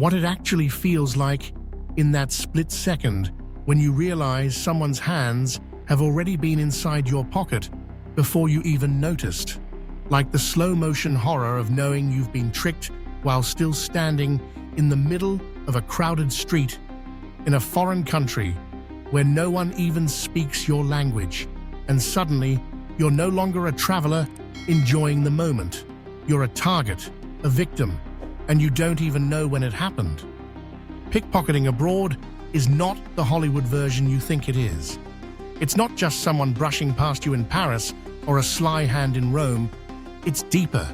what it actually feels like in that split second when you realize someone's hands have already been inside your pocket before you even noticed. Like the slow-motion horror of knowing you've been tricked while still standing in the middle of a crowded street in a foreign country where no one even speaks your language, and suddenly you're no longer a traveler enjoying the moment. You're a target, a victim, and you don't even know when it happened. Pickpocketing abroad is not the Hollywood version you think it is. It's not just someone brushing past you in Paris or a sly hand in Rome. It's deeper.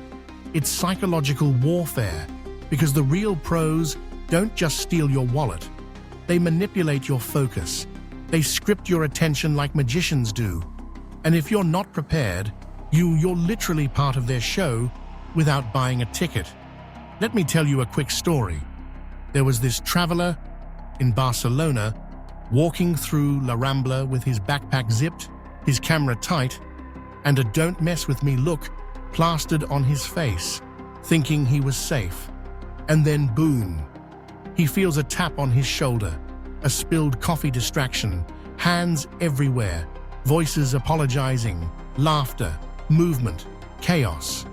It's psychological warfare, because the real pros don't just steal your wallet. They manipulate your focus. They script your attention like magicians do. And if you're not prepared, you're literally part of their show without buying a ticket. Let me tell you a quick story. There was this traveler in Barcelona walking through La Rambla with his backpack zipped, his camera tight, and a "don't mess with me" look plastered on his face, thinking he was safe. And then boom, he feels a tap on his shoulder, a spilled coffee distraction, hands everywhere, voices apologizing, laughter, movement, chaos.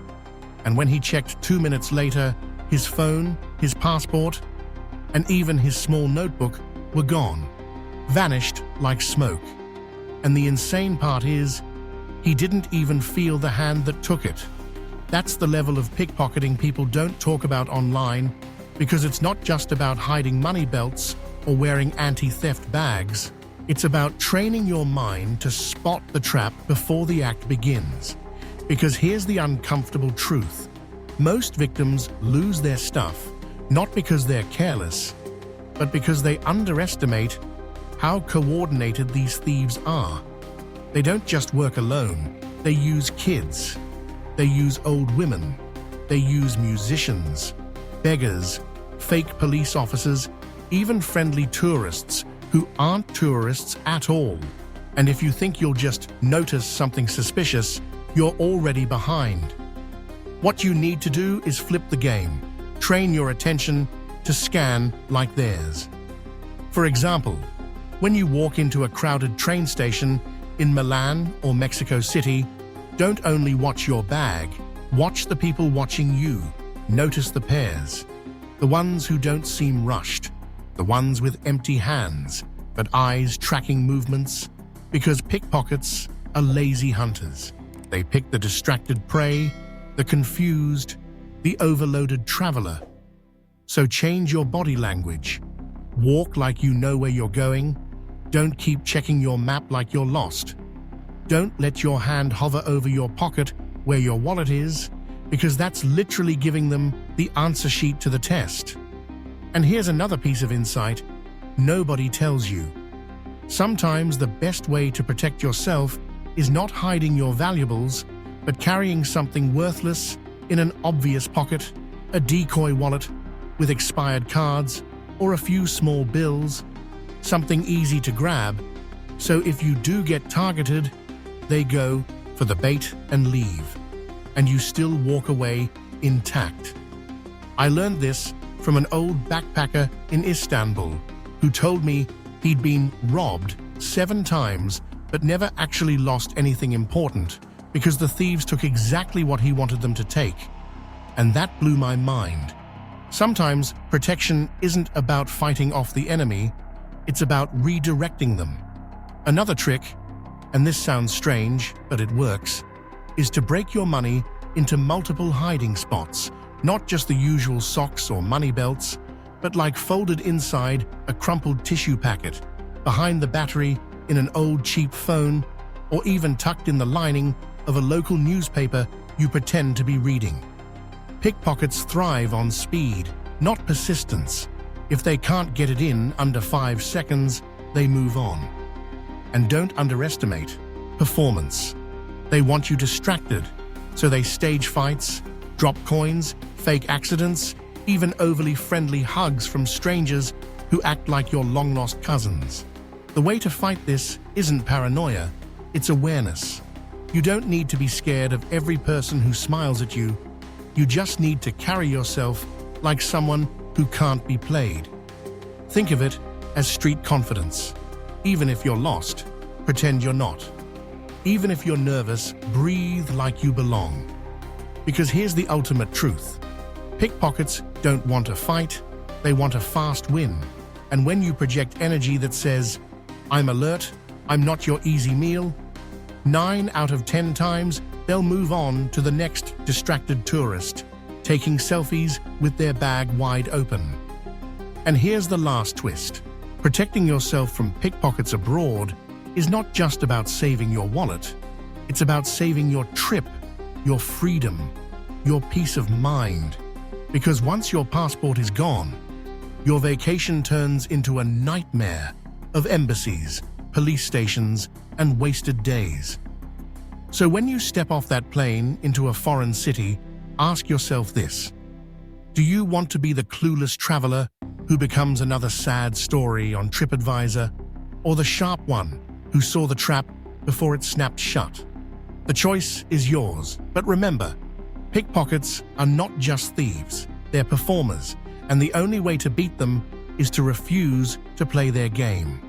And when he checked 2 minutes later, his phone, his passport, and even his small notebook were gone, vanished like smoke. And the insane part is, he didn't even feel the hand that took it. That's the level of pickpocketing people don't talk about online, because it's not just about hiding money belts or wearing anti-theft bags. It's about training your mind to spot the trap before the act begins. Because here's the uncomfortable truth. Most victims lose their stuff, not because they're careless, but because they underestimate how coordinated these thieves are. They don't just work alone. They use kids. They use old women. They use musicians, beggars, fake police officers, even friendly tourists who aren't tourists at all. And if you think you'll just notice something suspicious, you're already behind. What you need to do is flip the game. Train your attention to scan like theirs. For example, when you walk into a crowded train station in Milan or Mexico City, don't only watch your bag, watch the people watching you. Notice the pairs. The ones who don't seem rushed. The ones with empty hands, but eyes tracking movements. Because pickpockets are lazy hunters. They pick the distracted prey, the confused, the overloaded traveler. So change your body language. Walk like you know where you're going. Don't keep checking your map like you're lost. Don't let your hand hover over your pocket where your wallet is, because that's literally giving them the answer sheet to the test. And here's another piece of insight nobody tells you. Sometimes the best way to protect yourself is not hiding your valuables, but carrying something worthless in an obvious pocket, a decoy wallet with expired cards, or a few small bills, something easy to grab, so if you do get targeted, they go for the bait and leave, and you still walk away intact. I learned this from an old backpacker in Istanbul who told me he'd been robbed 7 times but never actually lost anything important because the thieves took exactly what he wanted them to take. And that blew my mind. Sometimes protection isn't about fighting off the enemy, it's about redirecting them. Another trick, and this sounds strange, but it works, is to break your money into multiple hiding spots, not just the usual socks or money belts, but like folded inside a crumpled tissue packet, behind the battery in an old cheap phone, or even tucked in the lining of a local newspaper you pretend to be reading. Pickpockets thrive on speed, not persistence. If they can't get it in under 5 seconds, they move on. And don't underestimate performance. They want you distracted, so they stage fights, drop coins, fake accidents, even overly friendly hugs from strangers who act like your long-lost cousins. The way to fight this isn't paranoia, it's awareness. You don't need to be scared of every person who smiles at you. You just need to carry yourself like someone who can't be played. Think of it as street confidence. Even if you're lost, pretend you're not. Even if you're nervous, breathe like you belong. Because here's the ultimate truth. Pickpockets don't want a fight, they want a fast win. And when you project energy that says, "I'm alert, I'm not your easy meal," 9 out of 10 times, they'll move on to the next distracted tourist, taking selfies with their bag wide open. And here's the last twist. Protecting yourself from pickpockets abroad is not just about saving your wallet. It's about saving your trip, your freedom, your peace of mind. Because once your passport is gone, your vacation turns into a nightmare of embassies, police stations, and wasted days. So when you step off that plane into a foreign city, ask yourself this. Do you want to be the clueless traveler who becomes another sad story on TripAdvisor, or the sharp one who saw the trap before it snapped shut? The choice is yours, but remember, pickpockets are not just thieves, they're performers, and the only way to beat them is to refuse to play their game.